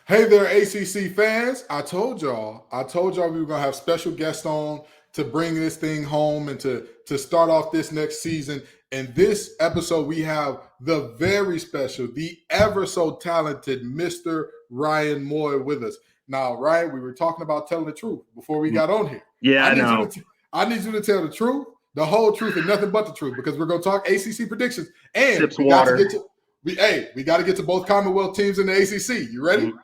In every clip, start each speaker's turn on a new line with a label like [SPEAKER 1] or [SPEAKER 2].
[SPEAKER 1] Hey there, ACC fans. I told y'all we were going to have special guests on to bring this thing home and to start off this next season. In this episode, we have the very special, the ever so talented Mr. Ryan Moye with us. Now, Ryan, we were talking about telling the truth before we got on here.
[SPEAKER 2] Yeah, I know.
[SPEAKER 1] I need you to tell the truth, the whole truth, and nothing but the truth, because we're going to talk ACC predictions. And
[SPEAKER 2] Sips
[SPEAKER 1] we got
[SPEAKER 2] water.
[SPEAKER 1] to get to we got to get to both Commonwealth teams in the ACC. You ready?
[SPEAKER 2] Mm-hmm.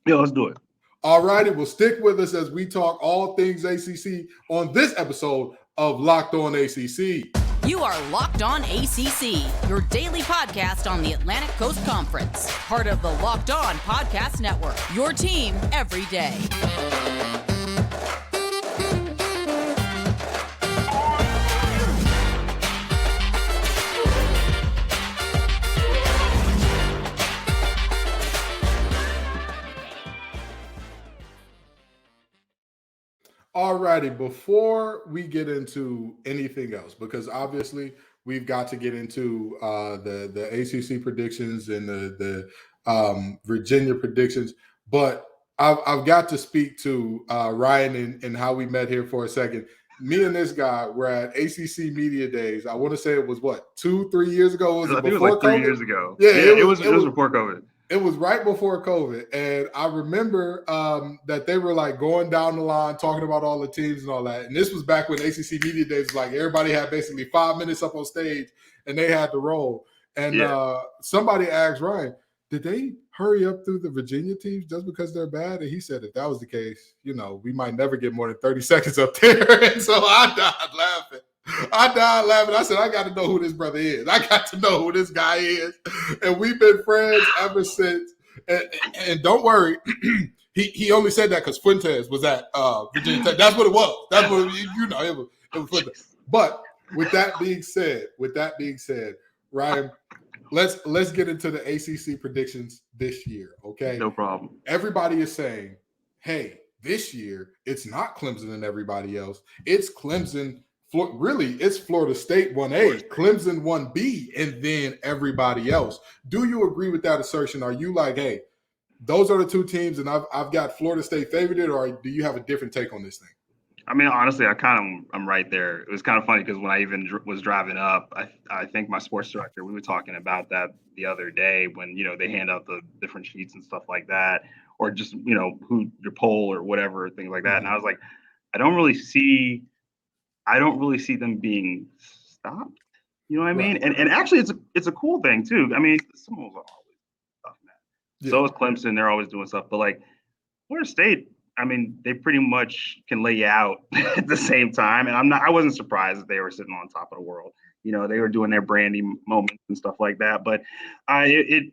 [SPEAKER 2] Yeah, let's do it.
[SPEAKER 1] All righty, well, stick with us as we talk all things ACC on this episode of Locked On ACC.
[SPEAKER 3] You are Locked On ACC, your daily podcast on the Atlantic Coast Conference, part of the Locked On Podcast Network, your team every day.
[SPEAKER 1] All righty, before we get into anything else, because obviously we've got to get into the ACC predictions and the Virginia predictions, but I've got to speak to Ryan and how we met here for a second. Me and this guy were at ACC Media Days. I want to say it was, 2-3 years ago?
[SPEAKER 2] I think it was like 3 years ago.
[SPEAKER 1] Yeah,
[SPEAKER 2] it was before COVID.
[SPEAKER 1] It was right before COVID, and I remember that they were like going down the line talking about all the teams and all that. And this was back when ACC Media Days was like everybody had basically 5 minutes up on stage, and they had to roll. And somebody asked Ryan, "Did they hurry up through the Virginia teams just because they're bad?" And he said, "If that was the case, we might never get more than 30 seconds up there." And so I died laughing. I said, I got to know who this brother is. I got to know who this guy is. And we've been friends ever since. And don't worry, he only said that because Fuentes was at Virginia Tech. That's what it was. That's what it was Fuentes. But with that being said, Ryan, let's get into the ACC predictions this year, okay?
[SPEAKER 2] No problem.
[SPEAKER 1] Everybody is saying, hey, this year it's not Clemson and everybody else. It's Clemson. Really, it's Florida State 1A, Clemson 1B, and then everybody else. Do you agree with that assertion? Are you like, hey, those are the two teams, and I've got Florida State favorited, or do you have a different take on this thing?
[SPEAKER 2] I mean, honestly, I'm right there. It was kind of funny because when I even was driving up, I think my sports director, we were talking about that the other day when, they hand out the different sheets and stuff like that, or just, who your poll or whatever, things like that. And I was like, I don't really see them being stopped. You know what I mean? And actually, it's a cool thing too. I mean, Seminoles are always stuff, man. Yeah. So is Clemson. They're always doing stuff. But like Florida State, I mean, they pretty much can lay you out at the same time. And I wasn't surprised that they were sitting on top of the world. They were doing their brandy moments and stuff like that. But hey,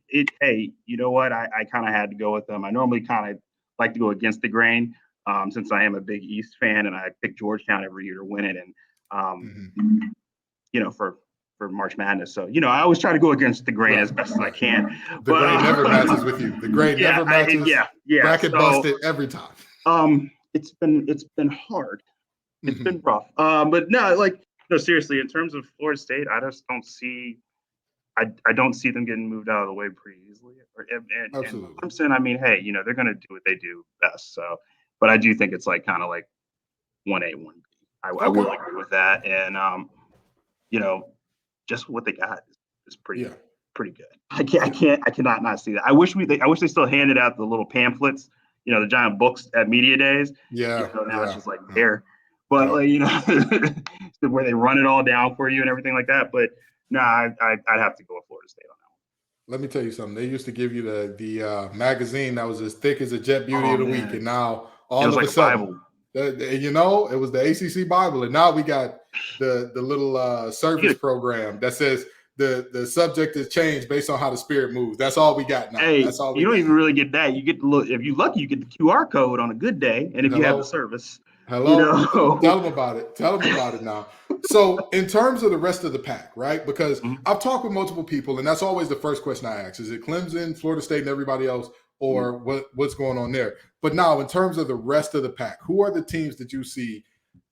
[SPEAKER 2] you know what? I kind of had to go with them. I normally kind of like to go against the grain. Since I am a big East fan and I pick Georgetown every year to win it, and for March Madness, so I always try to go against the grain as best as I can.
[SPEAKER 1] The grain never matches with you. The grain never matches. Bracket busted every time.
[SPEAKER 2] It's been hard. It's been rough. But no, seriously, in terms of Florida State, I just don't see. I don't see them getting moved out of the way pretty easily.
[SPEAKER 1] Absolutely.
[SPEAKER 2] And Clemson, I mean, hey, they're going to do what they do best. So. But I do think it's kind of like 1A, 1B. I will agree with that. And, just what they got is pretty good. I cannot not see that. I wish they still handed out the little pamphlets, the giant books at media days.
[SPEAKER 1] Yeah.
[SPEAKER 2] Now it's just like there. But where they run it all down for you and everything like that. But no, I'd have to go with Florida State on that one.
[SPEAKER 1] Let me tell you something. They used to give you the magazine that was as thick as a Jet Beauty of the Week, and now all of a sudden, it was the ACC Bible, and now we got the little service program that says the subject is changed based on how the spirit moves. That's all we got now.
[SPEAKER 2] Hey,
[SPEAKER 1] that's all
[SPEAKER 2] you don't even really get that. You get if you're lucky, you get the QR code on a good day, and if you have the service.
[SPEAKER 1] Hello. Tell them about it now. So in terms of the rest of the pack, right? Because I've talked with multiple people, and that's always the first question I ask. Is it Clemson, Florida State, and everybody else, or what's going on there? But now in terms of the rest of the pack, who are the teams that you see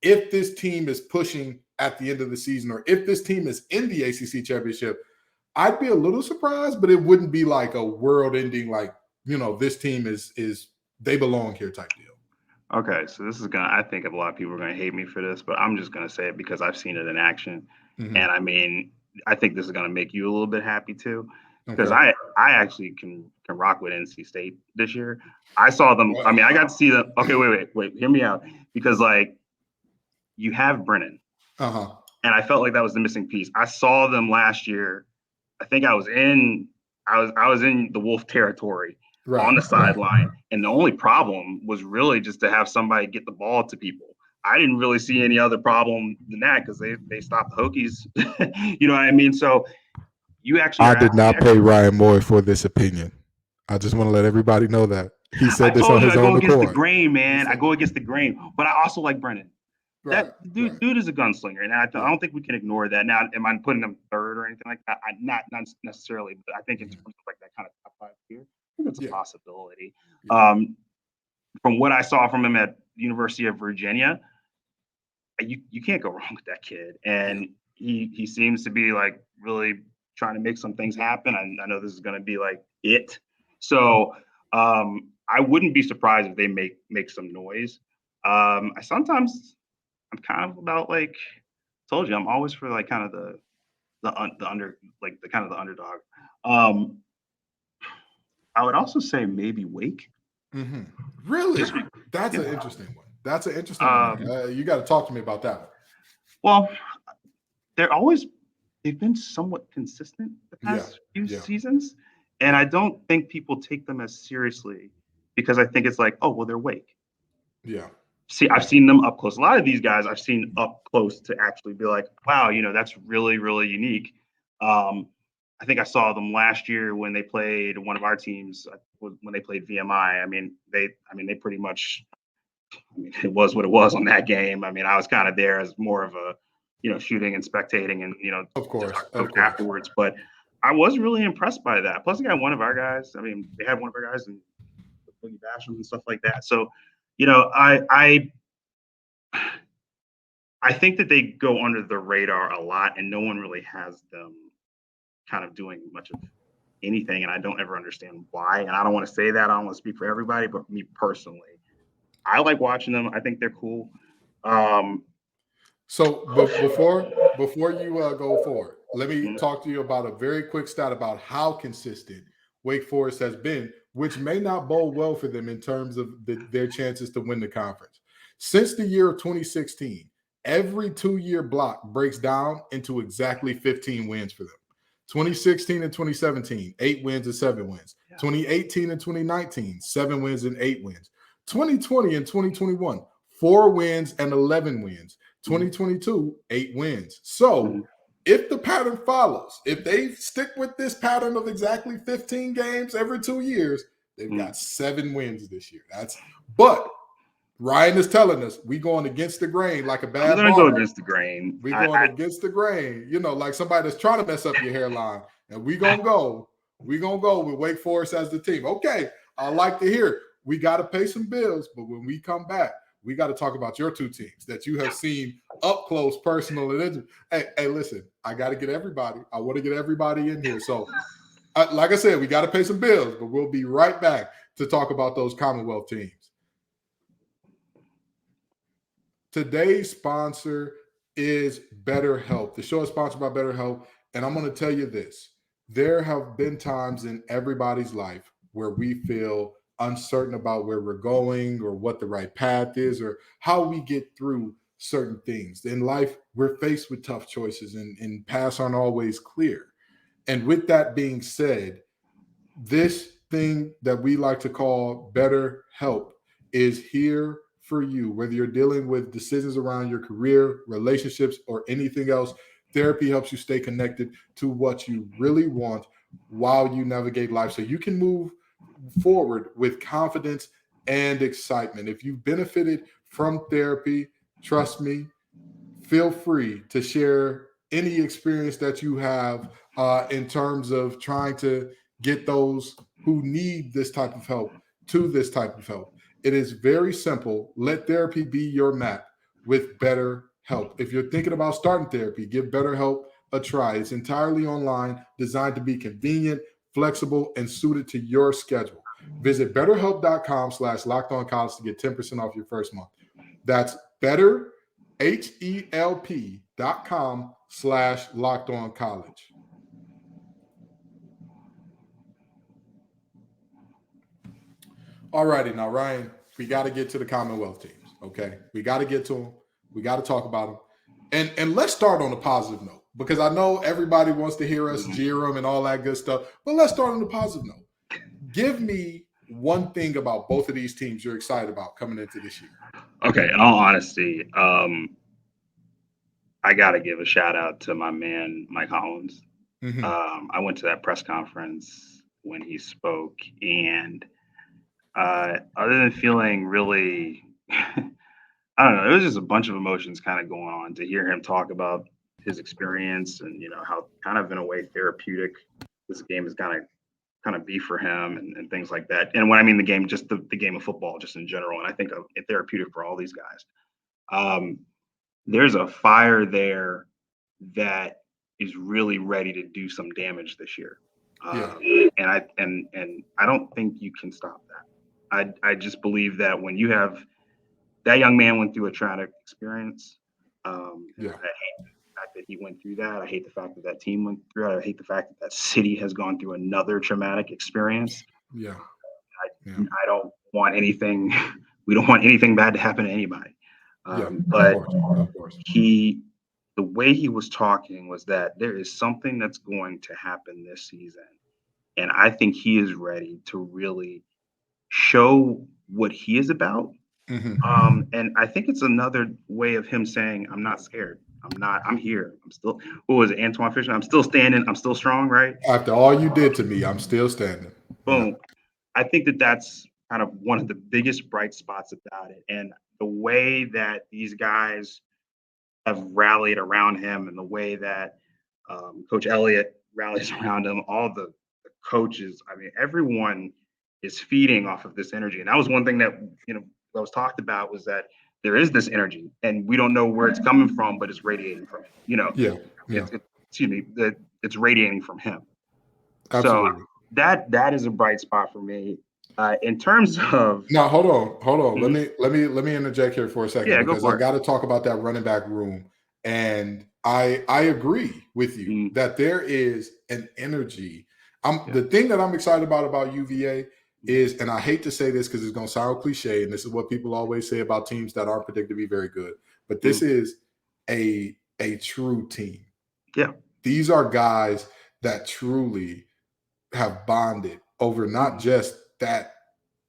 [SPEAKER 1] if this team is pushing at the end of the season, or if this team is in the ACC championship? I'd be a little surprised, but it wouldn't be like a world-ending, like this team is they belong here type deal.
[SPEAKER 2] Okay, so this is I think a lot of people are gonna hate me for this, but I'm just gonna say it because I've seen it in action.
[SPEAKER 1] Mm-hmm.
[SPEAKER 2] And I mean, I think this is gonna make you a little bit happy too. Because
[SPEAKER 1] Okay.
[SPEAKER 2] I actually can rock with NC State this year. I saw them, I mean, I got to see them. Okay, wait, hear me out. Because you have Brennan.
[SPEAKER 1] Uh-huh.
[SPEAKER 2] And I felt like that was the missing piece. I saw them last year. I think I was in the Wolf territory on the sideline. And the only problem was really just to have somebody get the ball to people. I didn't really see any other problem than that because they stopped the Hokies. You know what I mean? So you actually
[SPEAKER 1] I did not pay Ryan Moye for this opinion. I just want to let everybody know that. He said this on his own accord.
[SPEAKER 2] I go against the grain, man. I go against the grain. But I also like Brennan. That dude is a gunslinger, and I don't think we can ignore that. Now, am I putting him third or anything like that? Not necessarily, but I think in terms of like that kind of top five tier, I think it's a possibility. Yeah. From what I saw from him at University of Virginia, you can't go wrong with that kid, and he seems to be like really trying to make some things happen. I know this is going to be like it, so I wouldn't be surprised if they make some noise. I'm kind of about like, told you, I'm always for like kind of the underdog. I would also say maybe Wake.
[SPEAKER 1] Mm-hmm. Really? That's an interesting one. That's an interesting one. You got to talk to me about that one.
[SPEAKER 2] Well, they've been somewhat consistent the past few seasons, and I don't think people take them as seriously because I think it's like, oh, well, they're Wake.
[SPEAKER 1] Yeah.
[SPEAKER 2] See, I've seen them up close. A lot of these guys I've seen up close to actually be like, wow, that's really, really unique. I think I saw them last year when they played one of our teams when they played VMI. I mean, they pretty much, it was what it was on that game. I mean, I was kind of there as more of a, shooting and spectating and,
[SPEAKER 1] of course,
[SPEAKER 2] afterwards. But I was really impressed by that. Plus, they got one of our guys. I mean, they had one of our guys in Boogie Basham and stuff like that. So, I think that they go under the radar a lot, and no one really has them kind of doing much of anything, and I don't ever understand why. And I don't want to say that. I don't want to speak for everybody, but me personally, I like watching them. I think they're cool.
[SPEAKER 1] So before you go forward, let me talk to you about a very quick stat about how consistent Wake Forest has been, which may not bode well for them in terms of their chances to win the conference. Since the year of 2016, every 2-year block breaks down into exactly 15 wins for them. 2016 and 2017, 8 wins and 7 wins. 2018 and 2019, 7 wins and 8 wins. 2020 and 2021, 4 wins and 11 wins. 2022, 8 wins. So if the pattern follows, if they stick with this pattern of exactly 15 games every 2 years, they've got 7 wins this year. But Ryan is telling us we going against the grain like a bad.
[SPEAKER 2] I'm gonna go against the grain.
[SPEAKER 1] We going against the grain. Like somebody that's trying to mess up your hairline, and we gonna go with Wake Forest as the team. Okay, I like to hear it. We got to pay some bills, but when we come back, we got to talk about your 2 teams that you have seen up close, personal, and intimate. Hey, listen, I got to get everybody. I want to get everybody in here. So, like I said, we got to pay some bills, but we'll be right back to talk about those Commonwealth teams. Today's sponsor is BetterHelp. The show is sponsored by BetterHelp, and I'm going to tell you this. There have been times in everybody's life where we feel uncertain about where we're going or what the right path is or how we get through certain things. In life, we're faced with tough choices and paths aren't always clear. And with that being said, this thing that we like to call BetterHelp is here for you. Whether you're dealing with decisions around your career, relationships, or anything else, therapy helps you stay connected to what you really want while you navigate life so you can move forward with confidence and excitement. If you've benefited from therapy, trust me, feel free to share any experience that you have in terms of trying to get those who need this type of help to this type of help. It is very simple. Let therapy be your map with BetterHelp. If you're thinking about starting therapy, give BetterHelp a try. It's entirely online, designed to be convenient, flexible, and suited to your schedule. Visit betterhelp.com/lockedoncollege to get 10% off your first month. That's betterhelp.com/lockedoncollege. All righty, now Ryan, we got to get to the Commonwealth teams. Okay, we got to get to them. We got to talk about them, and let's start on a positive note because I know everybody wants to hear us jeer them and all that good stuff. But let's start on a positive note. Give me one thing about both of these teams you're excited about coming into this year.
[SPEAKER 2] Okay, in all honesty, I got to give a shout out to my man Mike Hollins.
[SPEAKER 1] Mm-hmm.
[SPEAKER 2] I went to that press conference when he spoke, and other than feeling really, I don't know, it was just a bunch of emotions kind of going on to hear him talk about his experience and how kind of in a way therapeutic this game is kind of be for him and things like that. And when I mean the game, just the game of football, just in general, and I think therapeutic for all these guys. There's a fire there that is really ready to do some damage this year. And I don't think you can stop that. I just believe that when you have that young man went through a traumatic experience. I hate the fact that he went through that. I hate the fact that that team went through it. I hate the fact that that city has gone through another traumatic experience. I don't want anything. We don't want anything bad to happen to anybody. But
[SPEAKER 1] of course.
[SPEAKER 2] The way he was talking was that there is something that's going to happen this season. And I think he is ready to really show what he is about.
[SPEAKER 1] Mm-hmm.
[SPEAKER 2] And I think it's another way of him saying, I'm not scared. I'm here. I'm still, what was it, Antoine Fisher? I'm still standing. I'm still strong, right?
[SPEAKER 1] After all you did to me, I'm still standing.
[SPEAKER 2] Boom. I think that that's kind of one of the biggest bright spots about it. And the way that these guys have rallied around him and the way that Coach Elliott rallies around him, all the coaches, I mean, everyone is feeding off of this energy. And that was one thing that, that was talked about was that there is this energy and we don't know where it's coming from, but it's radiating from him, it's radiating from him.
[SPEAKER 1] Absolutely.
[SPEAKER 2] So that is a bright spot for me. In terms of
[SPEAKER 1] now, hold on.
[SPEAKER 2] Mm-hmm.
[SPEAKER 1] Let me interject here for a second because I got to talk about that running back room. And I agree with you that there is an energy. The thing that I'm excited about UVA is, and I hate to say this because it's going to sound cliche, and this is what people always say about teams that aren't predicted to be very good, but this is a true team.
[SPEAKER 2] Yeah.
[SPEAKER 1] These are guys that truly have bonded over not just that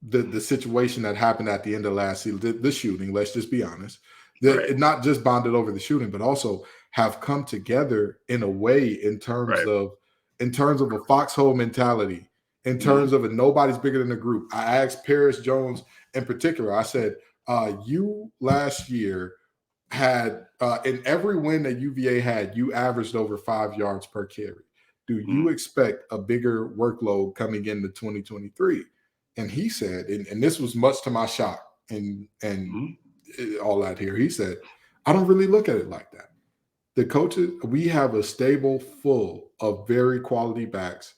[SPEAKER 1] the situation that happened at the end of last season, the shooting, let's just be honest, not just bonded over the shooting, but also have come together in a way in terms of a foxhole mentality, in terms of a nobody's bigger than the group. I asked Paris Jones in particular, I said, you last year had in every win that UVA had, you averaged over 5 yards per carry. Do you expect a bigger workload coming into 2023? And he said, and this was much to my shock and all that here. He said, I don't really look at it like that. The coaches, we have a stable full of very quality backs,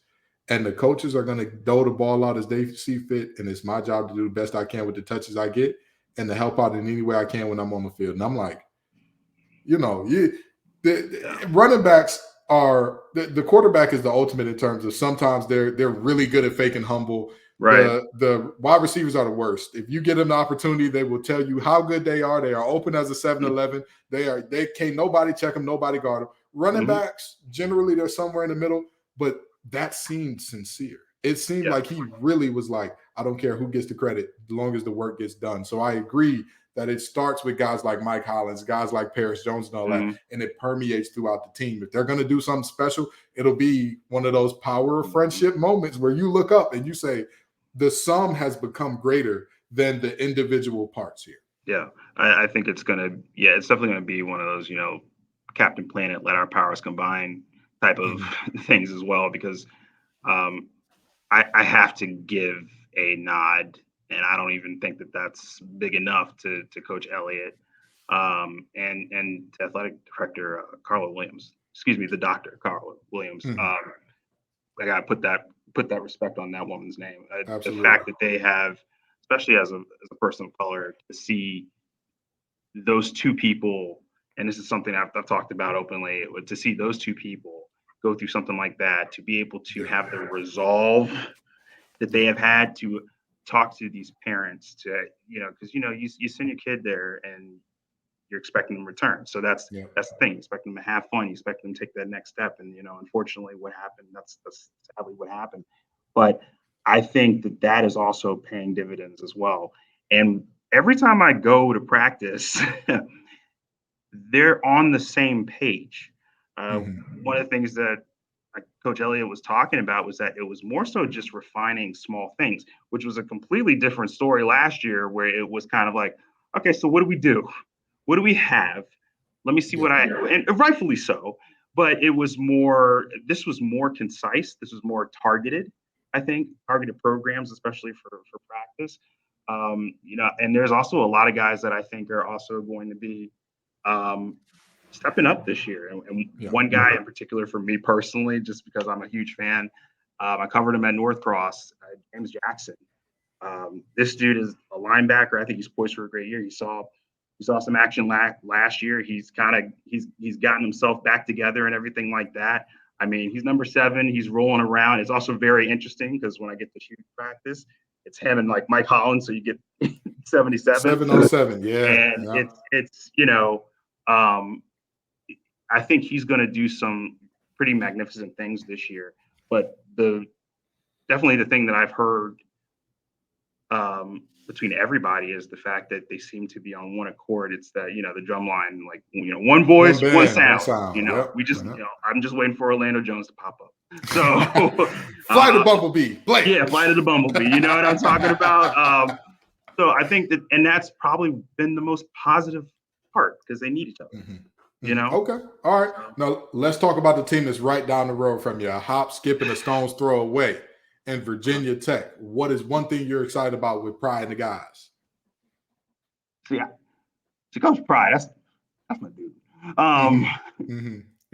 [SPEAKER 1] and the coaches are going to dole the ball out as they see fit. And it's my job to do the best I can with the touches I get and to help out in any way I can when I'm on the field. And I'm like, the running backs are the quarterback is the ultimate in terms of sometimes they're really good at faking humble.
[SPEAKER 2] Right.
[SPEAKER 1] The wide receivers are the worst. If you get them the opportunity, they will tell you how good they are. They are open as a 7-11. They can't nobody check them, nobody guard them. Running backs, generally they're somewhere in the middle, but that seemed sincere. It seemed like he really was like, I don't care who gets the credit as long as the work gets done. So I agree that it starts with guys like Mike Hollins, guys like Paris Jones and all that, and it permeates throughout the team. If they're going to do something special, it'll be one of those power of friendship moments where you look up and you say, the sum has become greater than the individual parts here.
[SPEAKER 2] Yeah, I think it's it's definitely going to be one of those, Captain Planet, let our powers combine type of things as well, because I have to give a nod, and I don't even think that that's big enough to Coach Elliott and to athletic director Carla Williams. Excuse me, the doctor Carla Williams. I got to put that put that respect on that woman's name. The
[SPEAKER 1] Absolutely.
[SPEAKER 2] fact that they have, especially as a person of color, to see those two people, and this is something I've talked about openly, to see those two people go through something like that, to be able to have the resolve that they have had to talk to these parents, to, because, you send your kid there and you're expecting them to return. So that's the thing. You expect them to have fun. You expect them to take that next step. And, unfortunately what happened, that's sadly what happened. But I think that is also paying dividends as well. And every time I go to practice, they're on the same page. One of the things that Coach Elliott was talking about was that it was more so just refining small things, which was a completely different story last year, where it was kind of like, okay, so what do we do? What do we have? Let me see and rightfully so, but this was more concise. This was more targeted, I think, targeted programs, especially for practice. And there's also a lot of guys that I think are also going to be stepping up this year. And one guy in particular for me personally, just because I'm a huge fan, I covered him at North Cross, James Jackson. This dude is a linebacker. I think he's poised for a great year. You saw some action last year. He's gotten himself back together and everything like that. I mean, he's number 7. He's rolling around. It's also very interesting because when I get to shoot practice, it's him and like Mike Holland. So you get 77.
[SPEAKER 1] 707. Yeah.
[SPEAKER 2] And it's I think he's going to do some pretty magnificent things this year. But definitely the thing that I've heard between everybody is the fact that they seem to be on one accord. It's that, the drum line, like, one voice, one sound. We just, I'm just waiting for Orlando Jones to pop up. So
[SPEAKER 1] fly the bumblebee. Blake.
[SPEAKER 2] Yeah, fly to the bumblebee. You know what I'm talking about? So I think and that's probably been the most positive part because they need each other.
[SPEAKER 1] Okay. All right. Now let's talk about the team that's right down the road from you. A hop, skip, and a stone's throw away. And Virginia Tech. What is one thing you're excited about with Pride and the guys?
[SPEAKER 2] See, Coach Pride, that's my dude.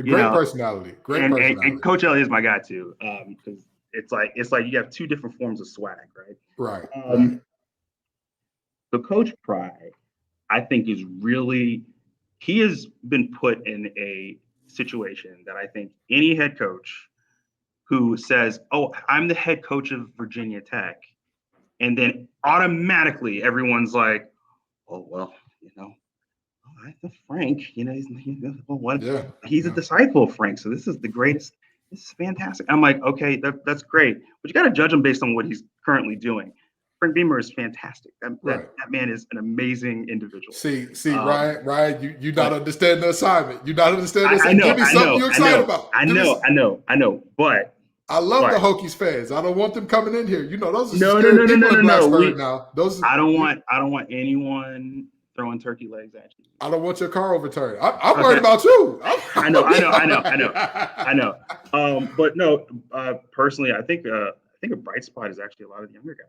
[SPEAKER 1] Great personality.
[SPEAKER 2] And Coach Elliott is my guy too. Because it's like you have two different forms of swag, right?
[SPEAKER 1] Right.
[SPEAKER 2] So Coach Pride, I think he has been put in a situation that I think any head coach who says, "Oh, I'm the head coach of Virginia Tech," and then automatically everyone's like, "Oh, well, Frank, he's a disciple of Frank, so this is the greatest. This is fantastic." I'm like, okay, that's great, but you got to judge him based on what he's currently doing. Frank Beamer is fantastic. That man is an amazing individual.
[SPEAKER 1] See, Ryan, you not understand the assignment. You not understand the assignment. Give me something you're excited about.
[SPEAKER 2] I know, but
[SPEAKER 1] I love the Hokies fans. I don't want them coming in here. Those are
[SPEAKER 2] no.
[SPEAKER 1] now.
[SPEAKER 2] I don't want anyone throwing turkey legs at you.
[SPEAKER 1] I don't want your car overturned. I'm worried about you.
[SPEAKER 2] I know. But no, personally, I think a bright spot is actually a lot of the younger guys.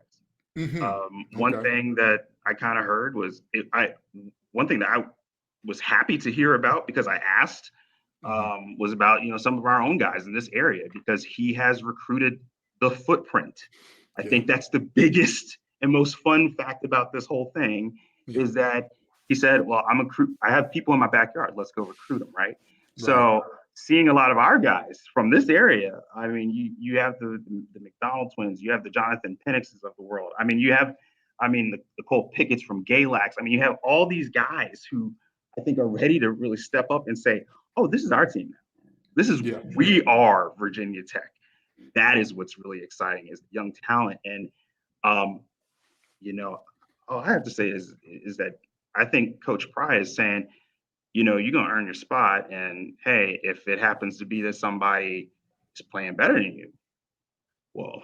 [SPEAKER 2] One thing that I kind of heard was one thing that I was happy to hear about because I asked. Was about some of our own guys in this area because he has recruited the footprint. I think that's the biggest and most fun fact about this whole thing is that he said, "Well, I have people in my backyard. Let's go recruit them." Right. So seeing a lot of our guys from this area, I mean, you have the McDonald twins, you have the Jonathan Penixes of the world. I mean, you have, the Cole Pickett's from Galax. I mean, you have all these guys who I think are ready to really step up and say, "Oh, this is our team now. This is we are Virginia Tech." That is what's really exciting is the young talent. And all I have to say is that I think Coach Pry is saying, you're gonna earn your spot. And hey, if it happens to be that somebody is playing better than you, well,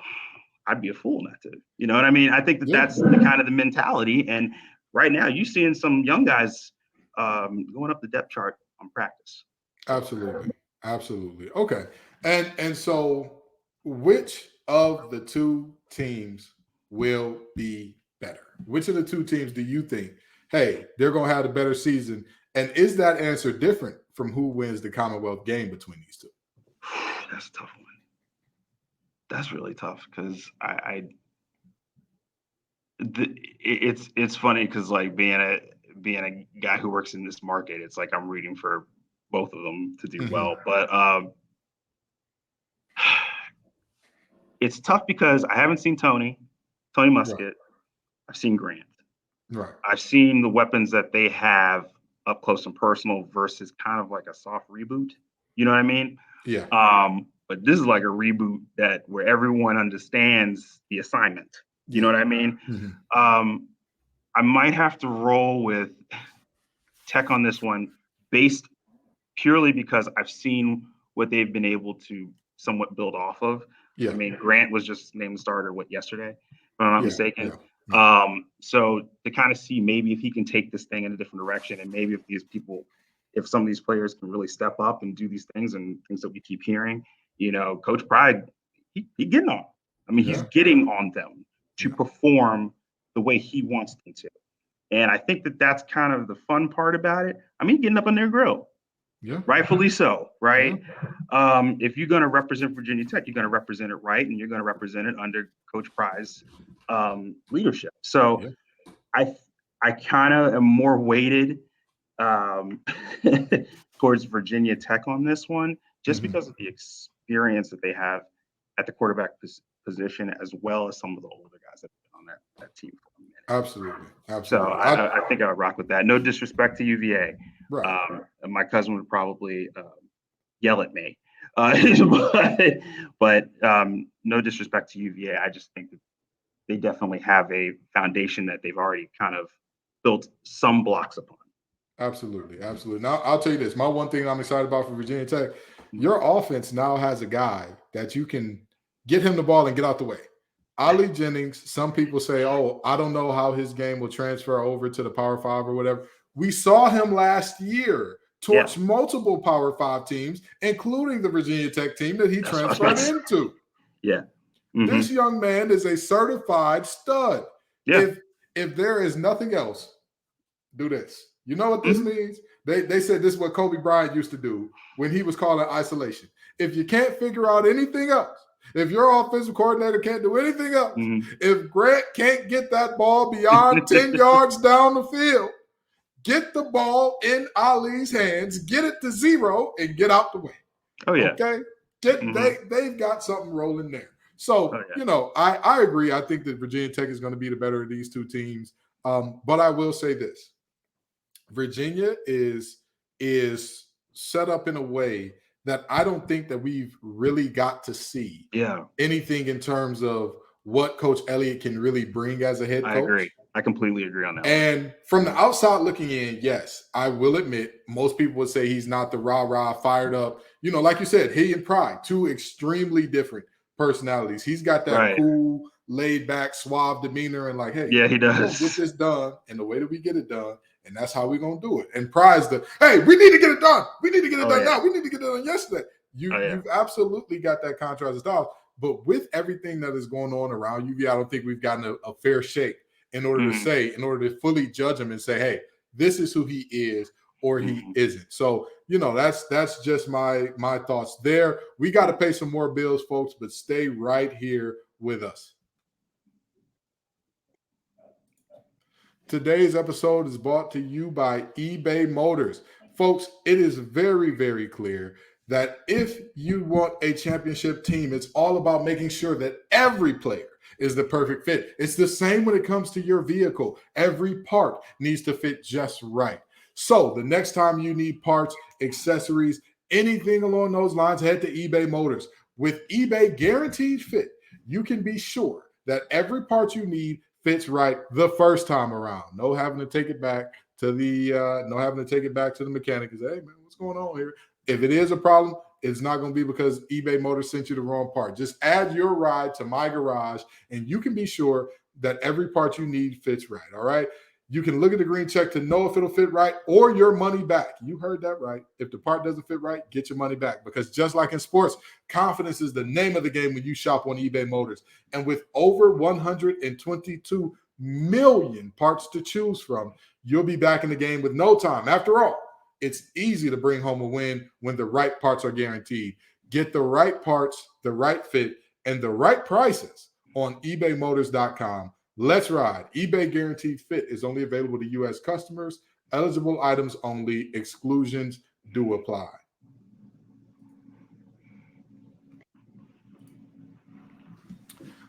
[SPEAKER 2] I'd be a fool not to. You know what I mean? I think that's the kind of the mentality. And right now, you're seeing some young guys going up the depth chart on practice.
[SPEAKER 1] Absolutely. Okay. And so which of the two teams will be better? Which of the two teams do you think, hey, they're going to have a better season? And is that answer different from who wins the Commonwealth game between these two?
[SPEAKER 2] That's a tough one. That's really tough because it's funny because like being a guy who works in this market, it's like I'm rooting for both of them to do well. But it's tough because I haven't seen Tony Muskett. Right. I've seen Grant.
[SPEAKER 1] Right.
[SPEAKER 2] I've seen the weapons that they have up close and personal versus kind of like a soft reboot. You know what I mean?
[SPEAKER 1] Yeah.
[SPEAKER 2] But this is like a reboot where everyone understands the assignment. You know what I mean?
[SPEAKER 1] Mm-hmm.
[SPEAKER 2] I might have to roll with Tech on this one based purely because I've seen what they've been able to somewhat build off of.
[SPEAKER 1] Yeah.
[SPEAKER 2] I mean, Grant was just named starter, yesterday, if I'm not mistaken.
[SPEAKER 1] Yeah.
[SPEAKER 2] So to kind of see maybe if he can take this thing in a different direction, and maybe if some of these players can really step up and do these things and things that we keep hearing, Coach Pride, he getting on. I mean, he's getting on them to perform the way he wants them to. And I think that's kind of the fun part about it. I mean, getting up on their grill.
[SPEAKER 1] Yeah.
[SPEAKER 2] Rightfully so, right? Yeah. If you're going to represent Virginia Tech, you're going to represent it right, and you're going to represent it under Coach Pry's leadership. So I kind of am more weighted towards Virginia Tech on this one, just because of the experience that they have at the quarterback position, as well as some of the older guys that have been on that team for a minute.
[SPEAKER 1] Absolutely.
[SPEAKER 2] So I think I would rock with that. No disrespect to UVA.
[SPEAKER 1] Right.
[SPEAKER 2] My cousin would probably yell at me, but no disrespect to UVA. I just think that they definitely have a foundation that they've already kind of built some blocks upon.
[SPEAKER 1] Absolutely. Now, I'll tell you this. My one thing I'm excited about for Virginia Tech, your offense now has a guy that you can get him the ball and get out the way. Ali Jennings, some people say, oh, I don't know how his game will transfer over to the Power 5 or whatever. We saw him last year torch multiple Power 5 teams, including the Virginia Tech team that he transferred into.
[SPEAKER 2] Yeah.
[SPEAKER 1] Mm-hmm. This young man is a certified stud.
[SPEAKER 2] Yeah.
[SPEAKER 1] If there is nothing else, do this. You know what this means? They said this is what Kobe Bryant used to do when he was calling isolation. If you can't figure out anything else, if your offensive coordinator can't do anything else, if Grant can't get that ball beyond 10 yards down the field, get the ball in Ali's hands, get it to 0, and get out the way.
[SPEAKER 2] Oh, yeah.
[SPEAKER 1] Okay? They've got something rolling there. So, I agree. I think that Virginia Tech is going to be the better of these two teams. But I will say this. Virginia is set up in a way that I don't think that we've really got to see anything in terms of what Coach Elliott can really bring as a head coach.
[SPEAKER 2] I agree. I completely agree on that.
[SPEAKER 1] And from the outside looking in, yes, I will admit, most people would say he's not the rah-rah, fired up. Like you said, he and Pride, two extremely different personalities. He's got that cool, laid-back, suave demeanor and like, hey,
[SPEAKER 2] he does.
[SPEAKER 1] Get this done, and the way that we get it done, and that's how we're going to do it. And Pride's hey, we need to get it done. We need to get it done now. We need to get it done yesterday. You've absolutely got that contrast of styles. But with everything that is going on around UVA, I don't think we've gotten a fair shake in order to fully judge him and say, hey, this is who he is or he isn't. So, that's just my thoughts there. We got to pay some more bills, folks, but stay right here with us. Today's episode is brought to you by eBay Motors. Folks, it is very, very clear that if you want a championship team, it's all about making sure that every player is the perfect fit. It's the same when it comes to your vehicle. Every part needs to fit just right. So the next time you need parts, accessories, anything along those lines, head to eBay Motors. With eBay Guaranteed Fit, you can be sure that every part you need fits right the first time around. No having to take it back to the mechanic and say, hey man, what's going on here? If it is a problem, it's not going to be because eBay Motors sent you the wrong part. Just add your ride to My Garage and you can be sure that every part you need fits right. All right. You can look at the green check to know if it'll fit right or your money back. You heard that right. If the part doesn't fit right, get your money back. Because just like in sports, confidence is the name of the game when you shop on eBay Motors. And with over 122 million parts to choose from, you'll be back in the game with no time. After all, it's easy to bring home a win when the right parts are guaranteed. Get the right parts, the right fit and the right prices on ebaymotors.com. Let's ride. eBay Guaranteed Fit is only available to U.S. customers. Eligible items only. Exclusions do apply.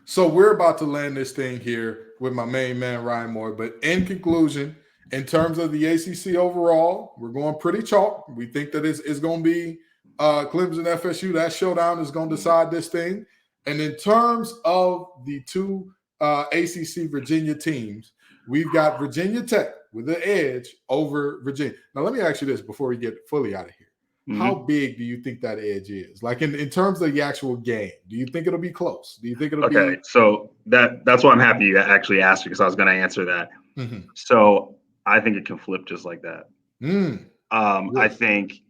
[SPEAKER 1] So we're about to land this thing here with my main man, Ryan Moye. But in conclusion, in terms of the ACC overall, we're going pretty chalk. We think that it's going to be Clemson FSU. That showdown is going to decide this thing. And in terms of the two ACC Virginia teams, we've got Virginia Tech with the edge over Virginia. Now, let me ask you this before we get fully out of here. Mm-hmm. How big do you think that edge is? Like in terms of the actual game, do you think it'll be close? Do you think it'll be?
[SPEAKER 2] Okay, so that's why I'm happy you actually asked, because I was going to answer that. Mm-hmm. So I think it can flip just like that.
[SPEAKER 1] Really?
[SPEAKER 2] I think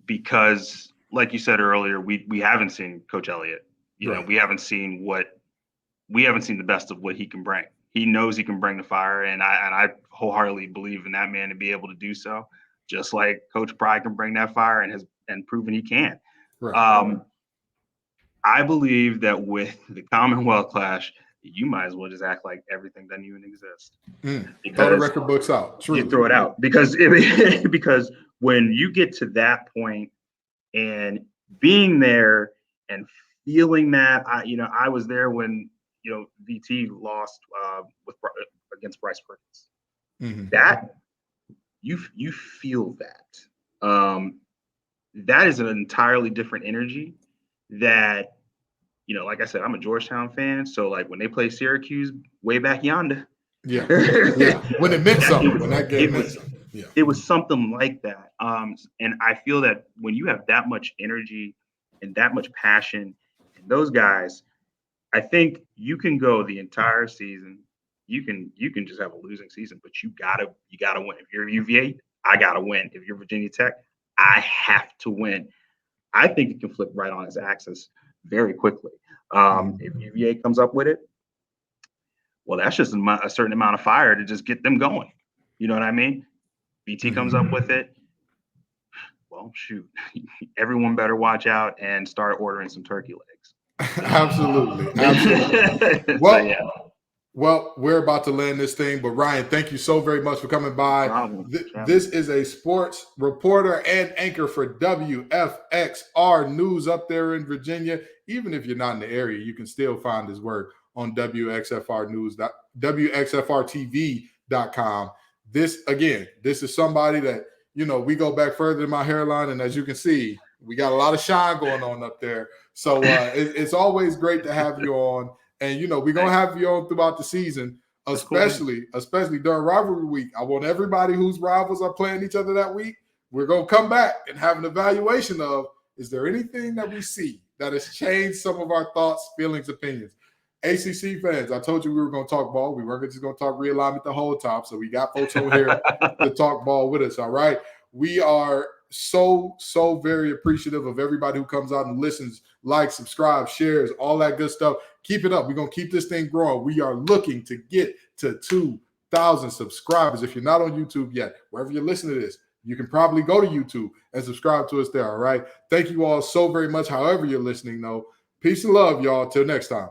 [SPEAKER 2] because, like you said earlier, we haven't seen Coach Elliott. You know, we haven't seen the best of what he can bring. He knows he can bring the fire, and I wholeheartedly believe in that man to be able to do so. Just like Coach Pride can bring that fire and proven he can. Right. I believe that with the Commonwealth Clash, you might as well just act like everything doesn't even exist.
[SPEAKER 1] Throw the record books out. Truly.
[SPEAKER 2] You throw it out because when you get to that point and being there and feeling that, I was there when VT lost against Bryce Perkins. Mm-hmm. That. You feel that. That is an entirely different energy that, like I said, I'm a Georgetown fan. So like when they play Syracuse way back yonder.
[SPEAKER 1] Yeah. When it meant something, when that game meant something. Yeah.
[SPEAKER 2] It was something like that. And I feel that when you have that much energy and that much passion, and those guys, I think you can go the entire season. You can just have a losing season, but you gotta win. If you're UVA, I gotta win. If you're Virginia Tech, I have to win. I think it can flip right on its axis very quickly. If UVA comes up with it, well, that's just a certain amount of fire to just get them going. You know what I mean? VT comes up with it. Well, shoot, everyone better watch out and start ordering some turkey legs.
[SPEAKER 1] Absolutely. Well, so, yeah. Well, we're about to land this thing, but Ryan, thank you so very much for coming by. This is a sports reporter and anchor for WFXR News up there in Virginia. Even if you're not in the area, you can still find his work on WXFRTV.com. This is somebody that, we go back further than my hairline, and as you can see, we got a lot of shine going on up there. So it's always great to have you on. And, we're going to have you on throughout the season, especially during rivalry week. I want everybody whose rivals are playing each other that week, we're going to come back and have an evaluation of, is there anything that we see that has changed some of our thoughts, feelings, opinions? ACC fans, I told you we were going to talk ball. We weren't just going to talk realignment the whole time. So we got folks over here to talk ball with us, all right? We are so very appreciative of everybody who comes out and listens, likes, subscribes, shares, all that good stuff. Keep it up. We're going to keep this thing growing. We are looking to get to 2,000 subscribers. If you're not on YouTube yet, wherever you're listening to this, you can probably go to YouTube and subscribe to us there, all right? Thank you all so very much, however you're listening, though. Peace and love, y'all. Till next time.